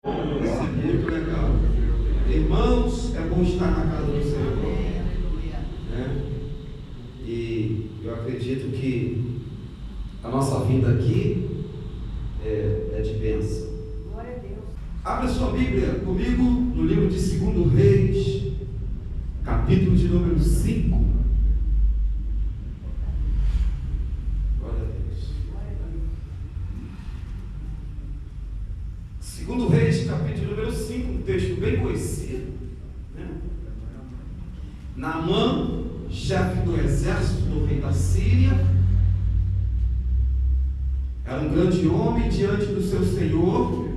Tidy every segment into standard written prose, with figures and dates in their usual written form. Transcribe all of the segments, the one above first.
Isso é muito legal. Irmãos, é bom estar na casa do Senhor, né? E eu acredito que a nossa vinda aqui é de bênção. Glória a Deus. Abra sua Bíblia comigo no livro de 2 Reis, capítulo de número 5. Glória a Deus. 2 Reis, capítulo número 5, um texto bem conhecido, né? Naamã, chefe do exército do rei da Síria, era um grande homem diante do seu senhor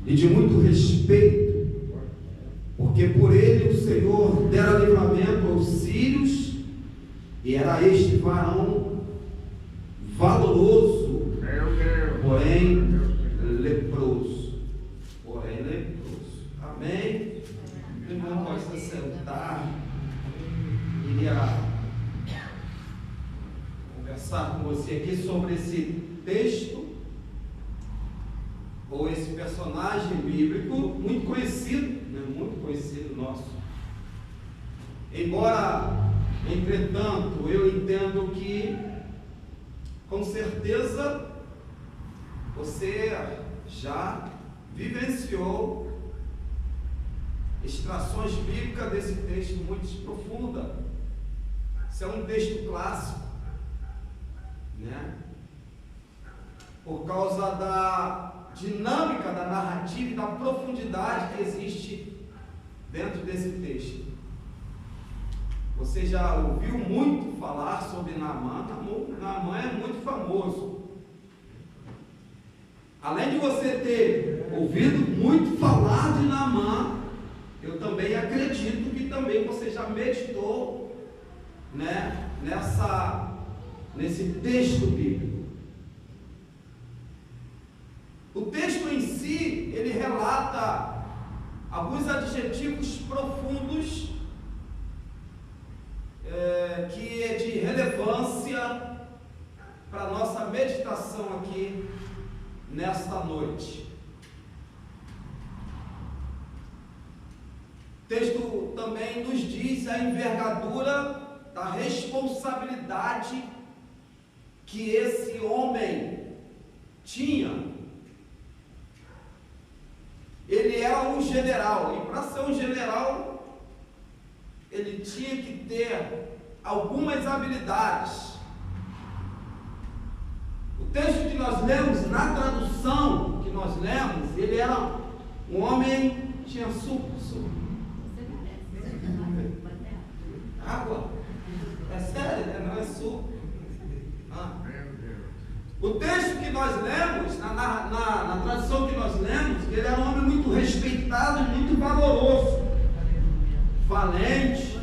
e de muito respeito, porque por ele o Senhor dera livramento aos sírios, e era este varão valoroso, porém leproso. Amém? O irmão pode se sentar. Queria conversar com você aqui sobre esse texto, ou esse personagem bíblico muito conhecido, né? Muito conhecido nosso. Embora, entretanto, eu entendo que, com certeza, você já vivenciou extrações bíblicas desse texto muito profunda. Isso é um texto clássico, né? Por causa da dinâmica da narrativa e da profundidade que existe dentro desse texto. Você já ouviu muito falar sobre Naamã? Naamã é muito famoso. Além de você ter ouvido muito falar de Naamã, eu também acredito que também você já meditou, né, nesse texto bíblico. O texto em si, ele relata alguns adjetivos profundos, que é de relevância para a nossa meditação aqui nesta noite. O texto também nos diz a envergadura da responsabilidade que esse homem tinha. Ele era um general, e para ser um general, ele tinha que ter algumas habilidades. O texto que nós lemos, na tradução que nós lemos, ele era um homem, tinha suco. Água? É sério, não é suco. O texto que nós lemos, na tradução que nós lemos, ele era um homem muito respeitado e muito valoroso, valente,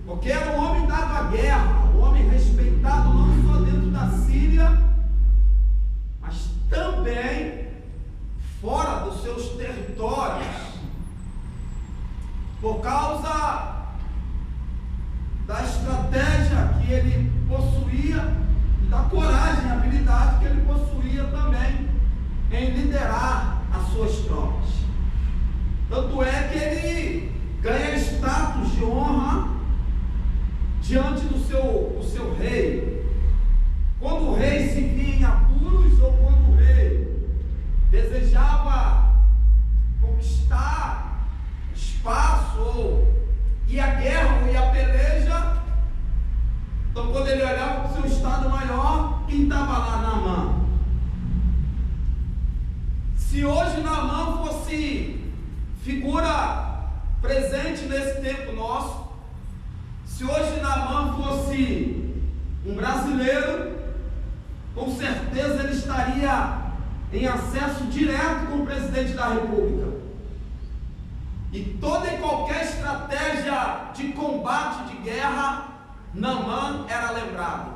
porque era um homem dado à guerra, um homem respeitado não só dentro da Síria, mas também fora dos seus territórios, por causa da estratégia que ele possuía, da coragem e habilidade que ele possuía também em liderar as suas tropas. Tanto é que ele ganha status de honra diante do seu rei. Quando o rei se via em apuros, ou quando o rei desejava conquistar espaço, ou ir à guerra, ou ir à peleja, então quando ele olhava para o seu estado maior, quem estava lá? Naamã. Se hoje Naamã fosse figura presente nesse tempo nosso, se hoje Naamã fosse um brasileiro, com certeza ele estaria em acesso direto com o presidente da República. E toda e qualquer estratégia de combate, de guerra, Naamã era lembrado.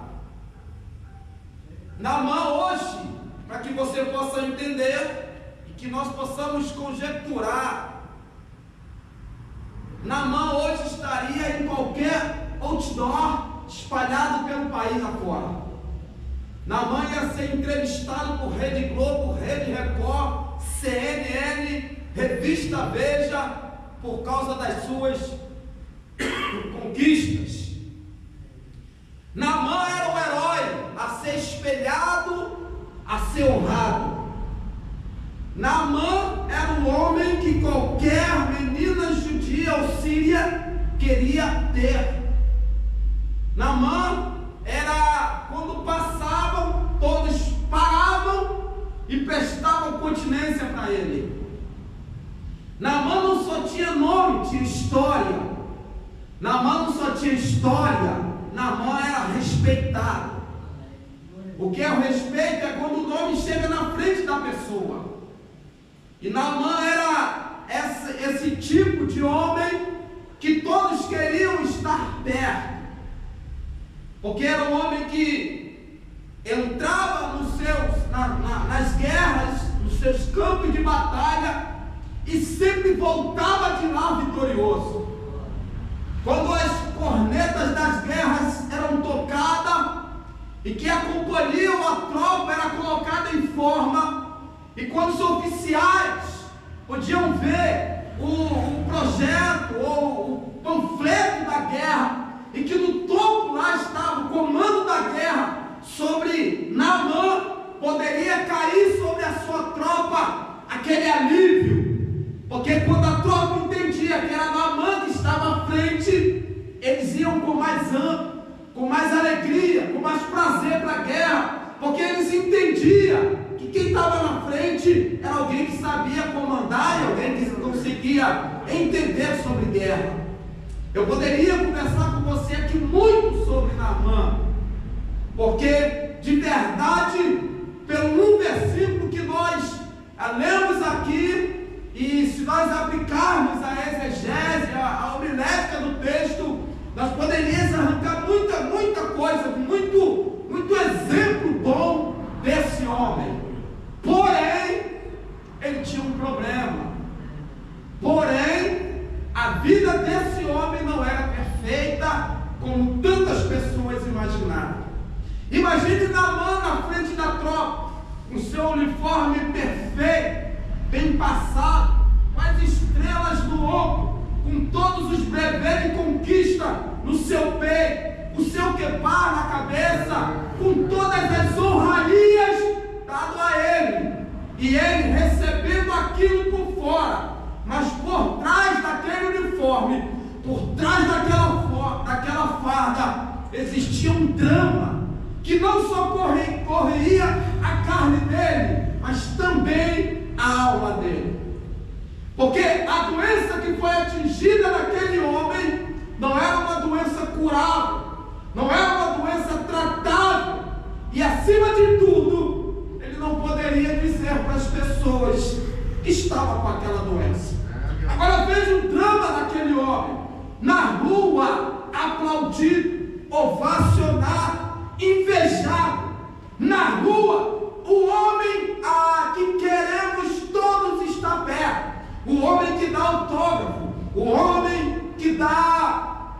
Naamã hoje, para que você possa entender e que nós possamos conjecturar, Naamã hoje estaria em qualquer outdoor espalhado pelo país afora. Naamã ia ser entrevistado por Rede Globo, Rede Record, revista Veja por causa das suas conquistas. Naamã era o herói a ser espelhado, a ser honrado. Naamã era um homem que qualquer menina judia ou síria queria ter. Naamã era, quando passavam, todos paravam e prestavam continência para ele. Naamã não só tinha nome, tinha história. Naamã não só tinha história, Naamã era respeitado. O que é o respeito? É quando o nome chega na frente da pessoa. E Naamã era esse tipo de homem que todos queriam estar perto, porque era um homem que entrava nas guerras, nos seus campos de batalha, e sempre voltava de lá vitorioso. Quando as cornetas das guerras eram tocadas e que acompanham a tropa era colocada em forma, e quando os oficiais podiam ver o projeto ou o panfleto da guerra, e que no topo lá estava o comando da guerra sobre Naamã, poderia cair sobre a sua tropa aquele alívio, porque quando a tropa entendia que era Naamã que estava à frente, eles iam com mais alegria, com mais prazer para a guerra, porque eles entendiam que quem estava na frente era alguém que sabia comandar e alguém que conseguia entender sobre guerra. Eu poderia conversar com você aqui muito sobre Naamã, porque de verdade, pelo um versículo que nós lemos aqui, e se nós aplicarmos a exegese, a homilética do texto, nós poderíamos arrancar muita coisa, muito exemplo bom desse homem. Porém, ele tinha um problema. Porém, a vida desse homem não era perfeita como tantas pessoas imaginavam. Imagine Naamã na frente da tropa, com seu uniforme perfeito, bem passado, com as estrelas no ombro, com todos os brevês de conquista no seu peito, o seu quepá na cabeça, com todas as honrarias dado a ele, e ele recebendo aquilo por fora, mas por trás daquele uniforme, por trás daquela farda, existia um drama, que não só correria a carne dele, mas também a alma dele, porque a doença que foi atingida naquele homem, não era uma doença curável, não era uma doença tratável, e acima de tudo, ele não poderia dizer para as pessoas que estavam com aquela doença. Agora veja o drama daquele homem, na rua, aplaudido, ovacionado, invejado, na rua, o homem que queremos todos estar perto, o homem que dá autógrafo, o homem que dá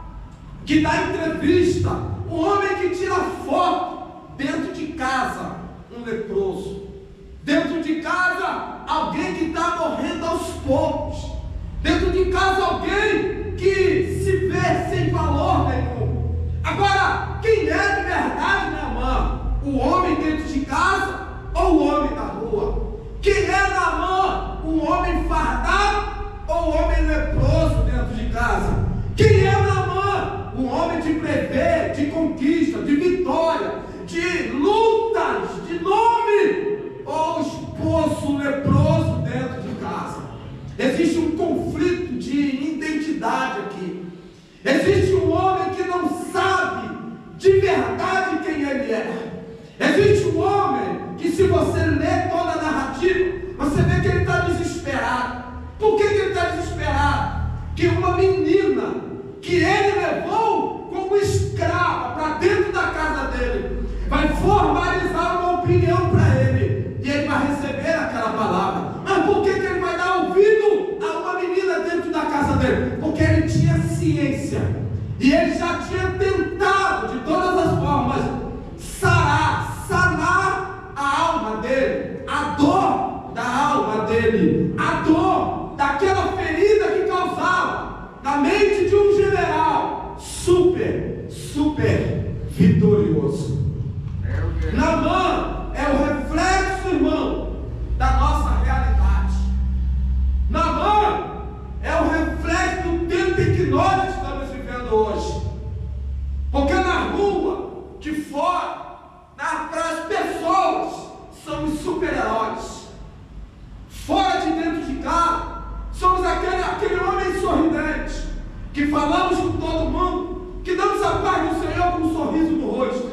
entrevista, o homem que tira foto. Dentro de casa, um leproso. Dentro de casa, alguém que está morrendo aos poucos. Dentro de casa, alguém que se vê sem valor nenhum. Agora, quem é de verdade, Naamã? O homem dentro de casa ou o homem da rua? Quem é Naamã? Um homem fardado ou o homem leproso dentro de casa? Quem é Naamã? Um homem de prever, de conquista, de vitória, de lutas, de nome, ou esposo leproso dentro de casa? Existe um conflito de identidade aqui. Existe um homem que não sabe de verdade quem ele é. Existe um homem que, se você ler toda a narrativa, você vê que ele está desesperado. Por que ele está desesperado? Que uma menina que ele levou como escrava para dentro da casa dele vai formalizar uma opinião para ele, e ele vai receber aquela palavra. Mas por que ele vai dar ouvido a uma menina dentro da casa dele? Porque ele tinha ciência, e ele já tinha tentado de todas as formas sanar a alma dele, a dor da alma dele, a dor a mente de um general super vitorioso. Naamã é o reflexo, irmão, da nossa realidade. Naamã é o reflexo do tempo em que nós estamos vivendo hoje. Porque na rua, de fora, para as pessoas, somos super-heróis. Fora de dentro de casa, somos aquele homem sorridente, que falamos com todo mundo, que damos a paz do Senhor com um sorriso no rosto.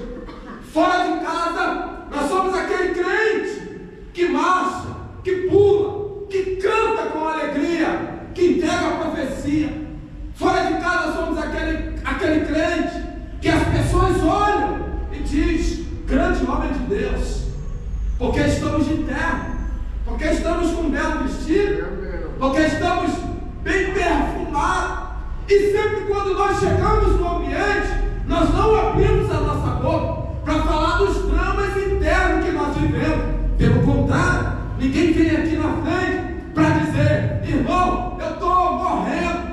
Fora de casa, nós somos aquele crente que marcha, que pula, que canta com alegria, que entrega a profecia. Fora de casa, somos aquele crente que as pessoas olham e diz: grande homem de Deus, porque estamos de terno, porque estamos com um belo vestido, porque estamos bem perfumados. E sempre quando nós chegamos no ambiente, nós não abrimos a nossa boca para falar dos dramas internos que nós vivemos. Pelo contrário, ninguém vem aqui na frente para dizer: irmão, eu estou morrendo,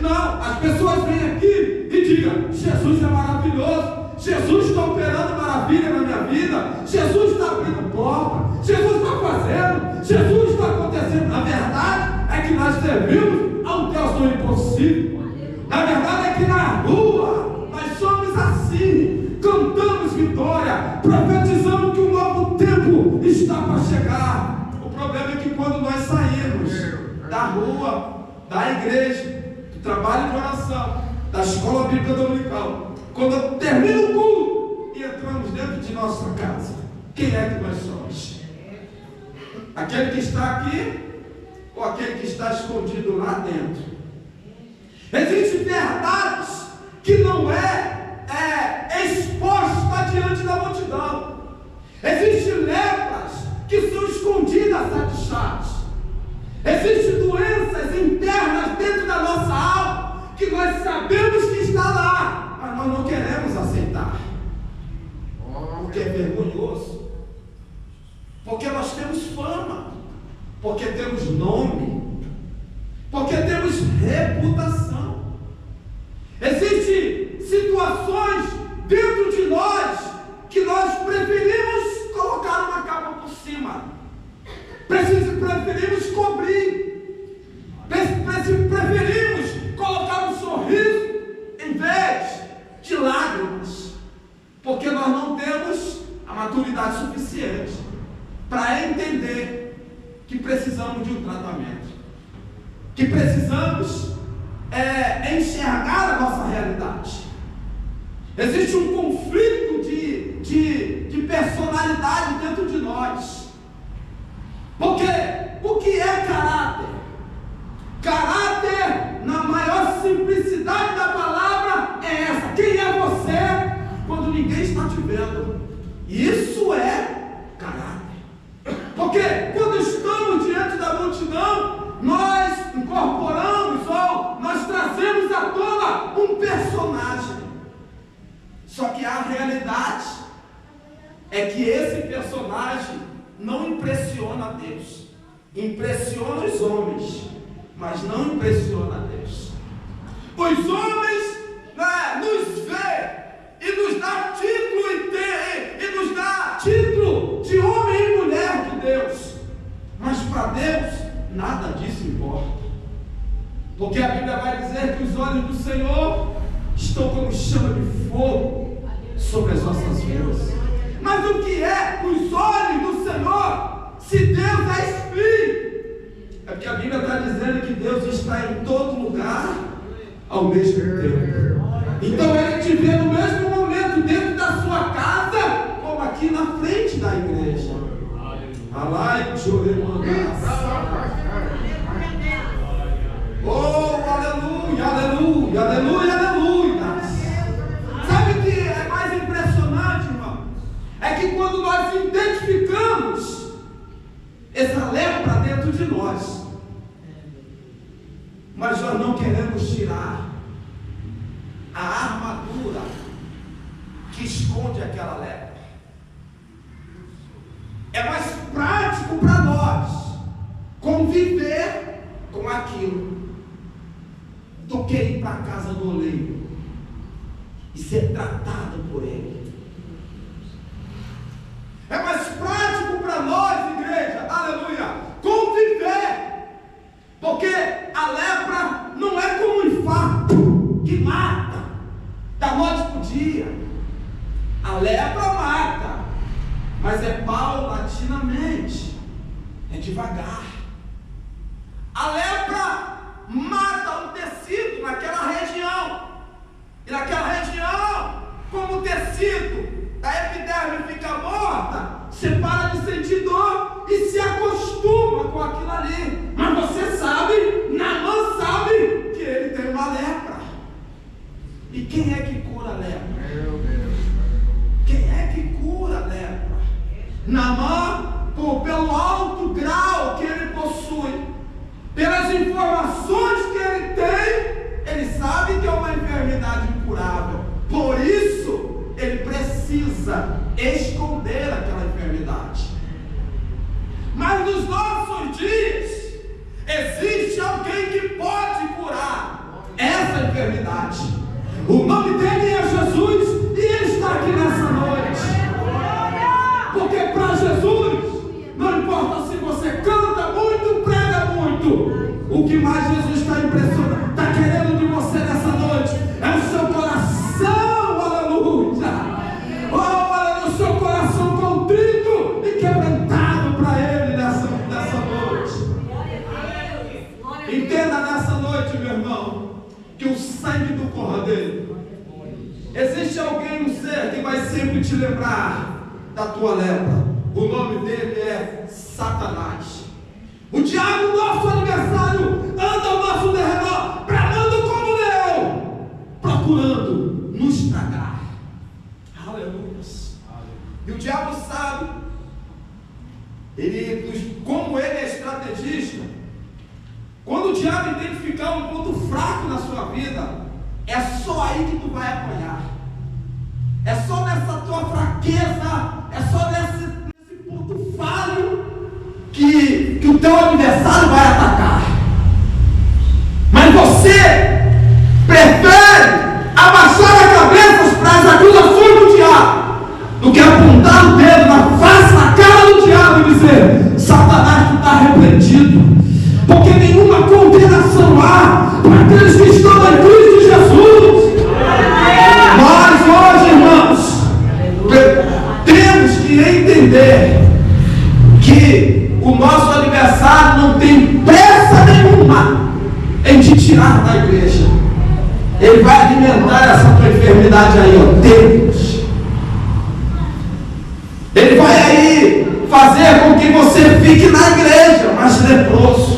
Não, as pessoas vêm aqui e digam: Jesus é maravilhoso, Jesus está operando maravilha na minha vida, Jesus está abrindo porta, Jesus está fazendo, Jesus está acontecendo. Na verdade é que nós servimos a um Deus do impossível. Na verdade é que na rua nós somos assim, cantamos vitória, profetizamos que um novo tempo está para chegar. O problema é que quando nós saímos da rua, da igreja, do trabalho de oração, da escola bíblica dominical, quando termina o culto e entramos dentro de nossa casa, quem é que nós somos? Aquele que está aqui ou aquele que está escondido lá dentro? Existem verdades que não é exposta diante da multidão. Existem lepras que são escondidas de chaves. Existem doenças internas dentro da nossa alma que nós sabemos que está lá, mas nós não queremos aceitar, porque é vergonhoso, porque nós temos fama, porque temos nome, porque temos reputação. Existem situações dentro de nós que nós preferimos colocar uma capa por cima, preferimos cobrir, preferimos colocar um sorriso em vez de lágrimas, porque nós não temos a maturidade suficiente para entender que precisamos de um tratamento, que precisamos enxergar a nossa realidade. Existe um conflito de personalidade dentro de nós. Porque o que é caráter? Caráter, na maior simplicidade da palavra, é essa: quem é você quando ninguém está te vendo? Isso é caráter. Porque quando estamos diante da multidão, nós incorporamos ou nós trazemos à tona um personagem. Só que a realidade é que esse personagem não impressiona a Deus. Impressiona os homens, mas não impressiona a Deus. Os homens nos vê e nos dá título e nos dá título de homem e mulher de Deus, mas para Deus nada disso importa, porque a Bíblia vai dizer que os olhos do Senhor estão como chama de fogo sobre as nossas vidas. Mas o que é os olhos do Senhor, se Deus é Espírito? É porque a Bíblia está dizendo que Deus está em todo lugar ao mesmo tempo. Então Ele te vê no mesmo momento dentro da sua casa, como aqui na frente da igreja. Alai, oh, aleluia, aleluia, aleluia, aleluia. Sabe o que é mais impressionante, irmão? É que quando nós identificamos essa lepra dentro de nós, mas nós não queremos tirar a armadura que esconde aquela lepra. É mais prático para nós conviver com aquilo. do que ir para a casa do oleiro e ser tratado por ele. É mais prático para nós, igreja, aleluia, conviver, porque a lepra não é como um infarto que mata da noite para o dia. A lepra mata, mas é paulatinamente, é devagar. A lepra mata um tecido naquela região, e naquela região, como o tecido da epiderme fica morta, você para de sentir dor e se acostuma com aquilo ali. Mas você sabe, Naamã sabe que ele tem uma lepra. E quem é que cura a lepra? Quem é que cura a lepra? Naamã, pelo alto grau que ele possui, pelas informações que ele tem, ele sabe que é uma enfermidade incurável. Por isso, ele precisa esconder aquela enfermidade. Mas nos nossos dias, existe alguém que pode curar essa enfermidade. O nome dele é Jesus, e ele está aqui nessa noite. Porque para Jesus, não importa se você canta muito, prega muito, o que mais Jesus está impressionado, está querendo de você nessa noite, é o seu coração, aleluia. Oh, aleluia, o seu coração contrito e quebrantado para ele nessa noite. Entenda nessa noite, meu irmão, que o sangue do Cordeiro, existe alguém, um ser que vai sempre te lembrar da tua lepra. O nome dele é Satanás. O diabo, nosso adversário, anda ao nosso derredor, bramando como leão, procurando nos estragar. Aleluia. E o diabo sabe, como ele é estrategista, quando o diabo identificar um ponto fraco na sua vida, é só aí que tu vai apanhar. É só nessa tua fraqueza, é só nesse ponto falho que o teu adversário vai atacar. Mas você prefere abaixar a cabeça para as acusações do diabo do que apontar o dedo na face, na cara do diabo e dizer: Satanás, tu está repreendido. Porque nenhuma condenação há para aqueles que estão em Cristo Jesus. Mas hoje, irmãos, temos que entender que o nosso adversário não tem pressa nenhuma em te tirar da igreja. Ele vai alimentar essa tua enfermidade aí, ó, Deus. Ele vai aí fazer com que você fique na igreja, mas leproso.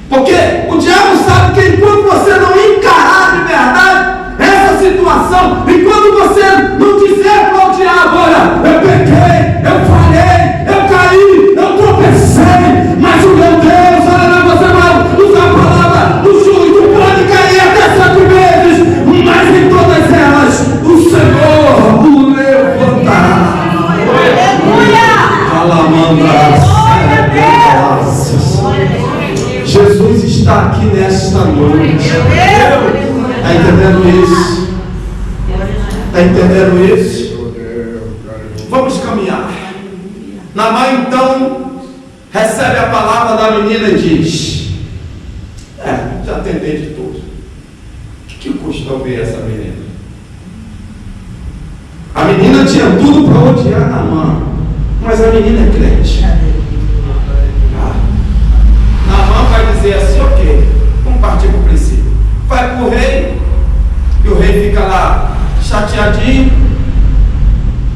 Porque o diabo sabe que enquanto você não encarar de verdade essa situação, enquanto você não dizer para o diabo: olha, eu pequei, eu falhei, eu caí, eu tropecei, mas o meu Deus, olha, você vai usar a palavra do justo, pode cair até 7 vezes, mas em todas elas o Senhor o levantará. Jesus está aqui nesta noite. Está entendendo isso? Está entendendo isso? Vamos caminhar. Naamã então recebe a palavra da menina e diz: já tentei de tudo. O que custa ouvir essa menina? A menina tinha tudo para odiar Naamã, mas a menina é crente. Naamã vai dizer assim: ok, vamos partir para o princípio. Vai para o rei, e o rei fica lá chateadinho.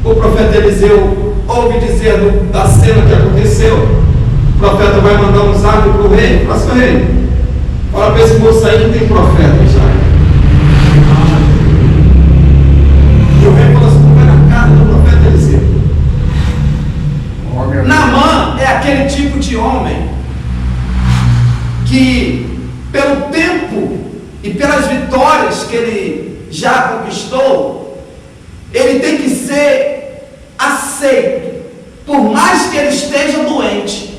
O profeta Eliseu ouve dizer da cena que aconteceu. O profeta vai mandar um zap para o rei: fala assim, rei, fala para esse moço aí que tem profeta já. E o rei fala assim: vai na casa do profeta Eliseu. Naamã é aquele tipo de homem que, pelo tempo e pelas vitórias que ele já conquistou, ele tem que ser aceito, por mais que ele esteja doente.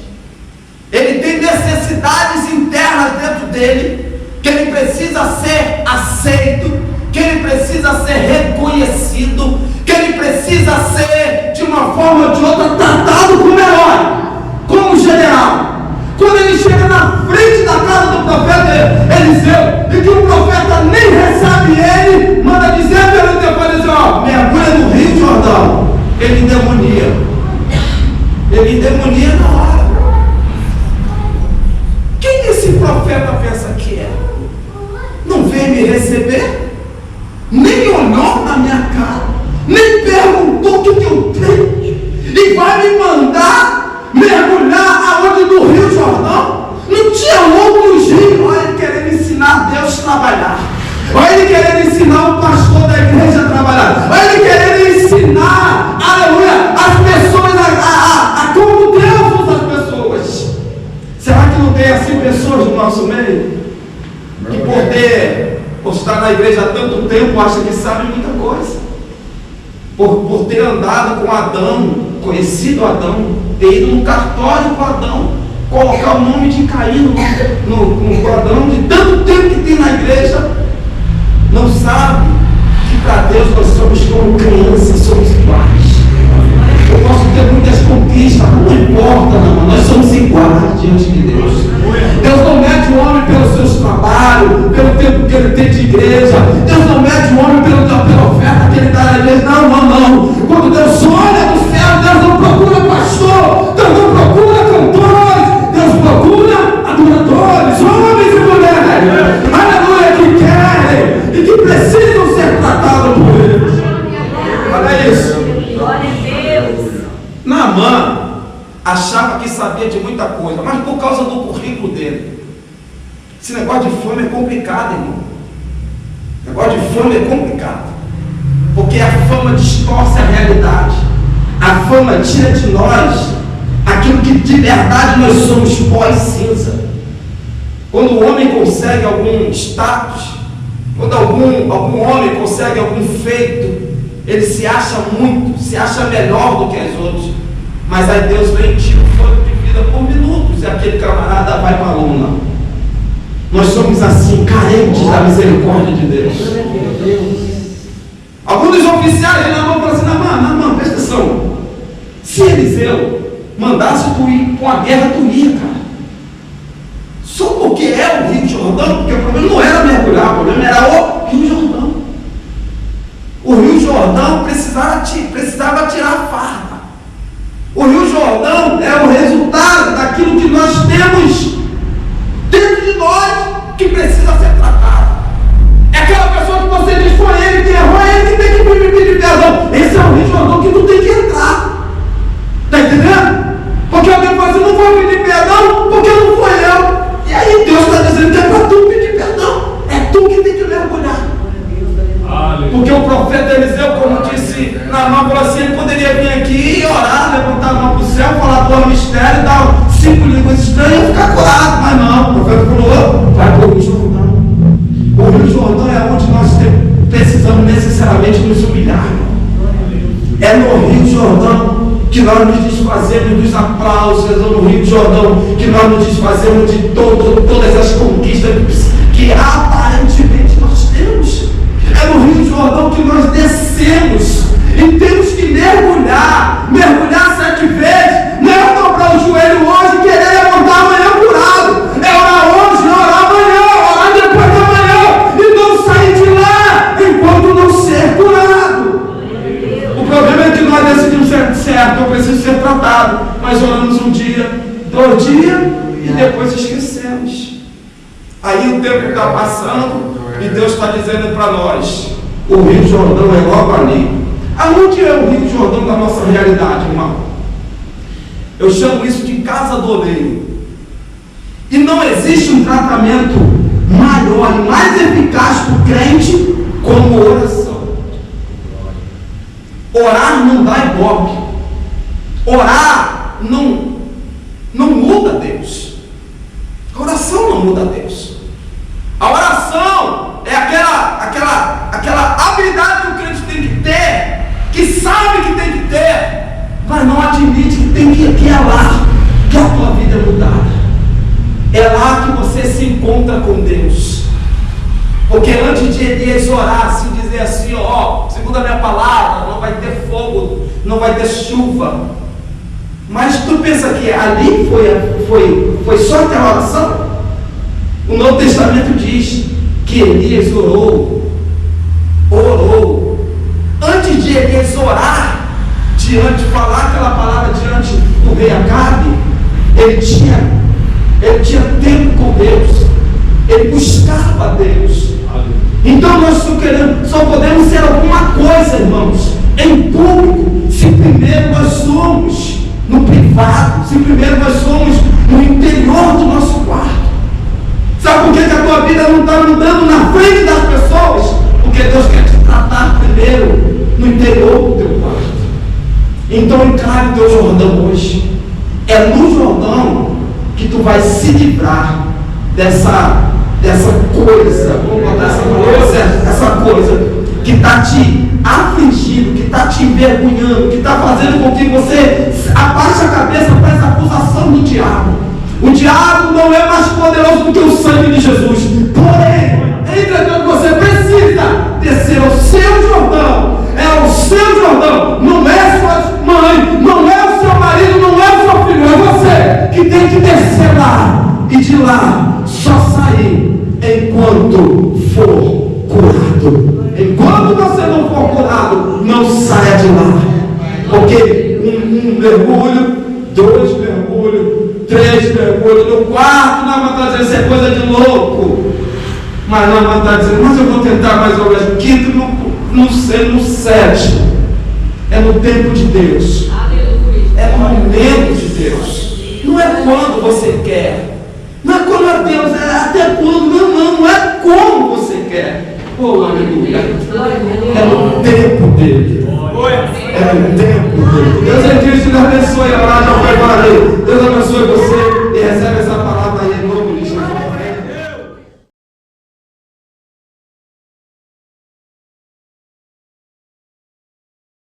Ele tem necessidades internas dentro dele, que que ele precisa ser aceito, que ele precisa ser reconhecido, que ele precisa ser, de uma forma ou de outra, tratado como herói, como general. Quando ele chega na frente da casa do profeta Eliseu, e que o profeta nem recebe ele, manda dizer para ele depois, dizer, ó, mergulha no Rio Jordão. Ele demonia na hora. Quem esse profeta pensa que é? Não veio me receber, nem olhou na minha cara, nem perguntou o que eu tenho, e vai me mandar mergulhar aonde? No Rio Jordão? Não tinha outros rios. Olha ele querendo ensinar Deus a trabalhar, olha ele querendo ensinar o pastor da igreja a trabalhar, olha ele querendo ensinar, aleluia, as pessoas a como Deus usa as pessoas. Será que não tem assim pessoas no nosso meio que por estar na igreja há tanto tempo acha que sabe muita coisa, por ter andado com Adão, conhecido Adão, ter ido no cartório com Adão, colocar o nome de Caim no Adão, de tanto tempo que tem na igreja, não sabe que para Deus nós somos como crianças, somos iguais. Eu posso ter muitas conquistas, não importa, não, nós somos iguais diante de Deus. Deus não mede o homem pelos seus trabalhos, pelo tempo que ele tem de igreja. Deus não mede o homem pela oferta que ele dá na igreja. Não. Quando Deus olha do céu, Deus não procura pastor, Deus não procura cantores, Deus procura adoradores, homens e mulheres, aleluia, que querem e que precisam ser tratados por Ele. Olha isso. Naamã achava que sabia de muita coisa, mas por causa do currículo dele. Esse negócio de fome é complicado, irmão. Negócio de fome é complicado, porque a fama distorce a realidade. A fama tira de nós aquilo que de verdade nós somos, pó e cinza. Quando o homem consegue algum status, quando algum homem consegue algum feito, ele se acha muito, se acha melhor do que as outras. Mas aí Deus vem e tira o fôlego de vida por minutos, e aquele camarada vai para a lona. Nós somos assim, carentes da misericórdia de Deus. Alguns dos oficiais de Naamã falam assim: Naamã, presta atenção. Se Eliseu mandasse tu ir com a guerra, tu ia, cara. Só porque é o Rio Jordão, porque o problema não era mergulhar, o problema era o Rio Jordão. O Rio Jordão precisava tirar a farda. O Rio Jordão é o resultado daquilo que nós temos dentro de nós, que precisa ser tratado. É aquela pessoa que você diz: foi ele que errou, é ele que tem que me pedir perdão. Esse é o Rio Jordão que tu tem que entrar. Está entendendo? Porque alguém fala assim: não vou pedir perdão porque não foi eu. E aí Deus está dizendo que é para tu pedir perdão. É tu que tem que mergulhar. Porque o profeta Eliseu, como disse Naamã, falou assim: ele poderia vir aqui e orar, levantar a mão para o céu, falar do mistério, dar 5 línguas estranhas e ficar curado. Mas não, o profeta falou: vai para o Rio Jordão. O Rio Jordão é onde nós precisamos necessariamente nos humilhar. É no Rio Jordão que nós nos desfazemos dos aplausos, é no Rio Jordão que nós nos desfazemos de todas as conquistas que aparentemente nós temos. É no Rio Jordão que nós descemos e temos que mergulhar 7 vezes. Não é dobrar o joelho hoje e querer levantar amanhã curado. É orar hoje, orar amanhã, orar depois de amanhã, e não sair de lá enquanto não ser curado. O problema é que nós decidimos ser certo, eu preciso ser tratado, mas oramos um dia, 2 dias e depois esquecemos. Aí o tempo está passando e Deus está dizendo para nós: o Rio Jordão é logo ali. Aonde é o Rio Jordão da nossa realidade, irmão? Eu chamo isso de casa do oleiro. E não existe um tratamento maior e mais eficaz para o crente como oração. Orar não dá ibope. Orar não muda Deus. A oração não muda Deus. A oração é aquela habilidade que o crente tem que ter, que sabe que tem que ter, mas não admite que é lá que a tua vida é mudada. É lá que você se encontra com Deus. Porque antes de Elias orar, se dizer assim, ó, segundo a minha palavra, não vai ter fogo, não vai ter chuva. Mas tu pensa que ali foi só aquela oração? O Novo Testamento diz que Elias orou. Antes de Elias orar, de falar aquela palavra diante do rei Acabe, ele tinha tempo com Deus, ele buscava Deus. Então nós só podemos ser alguma coisa, irmãos, em público, se primeiro nós somos no privado, se primeiro nós somos no interior do nosso quarto. Sabe por que a tua vida não está mudando na frente das pessoas? Porque Deus quer te tratar primeiro no interior do teu quarto. Então encare o teu Jordão hoje. É no Jordão que tu vai se livrar dessa coisa, vamos botar essa palavra, essa coisa que está te afligindo, que está te envergonhando, que está fazendo com que você abaixe a cabeça para essa acusação do diabo. O diabo não é mais poderoso do que o sangue de Jesus. Porém, entretanto, você precisa descer ao seu Jordão. É o seu Jordão. Não é sua mãe, não é o seu marido, não é o seu filho. É você que tem que descer lá. E de lá só sair enquanto for curado. Enquanto você não for curado, não saia de lá. Porque um mergulho, 2 mergulhos, 3 mergulhos, no quarto Naaman está dizendo, isso é coisa de louco. Mas Naaman está dizendo, mas eu vou tentar mais ou menos. Quinto, no 7. É no tempo de Deus. É no momento de Deus. Não é quando você quer. Não é quando é Deus, é até quando. Não é como você quer. Oh, aleluia. É no tempo dele. É no tempo dele. Deus é Deus, te abençoe a orar.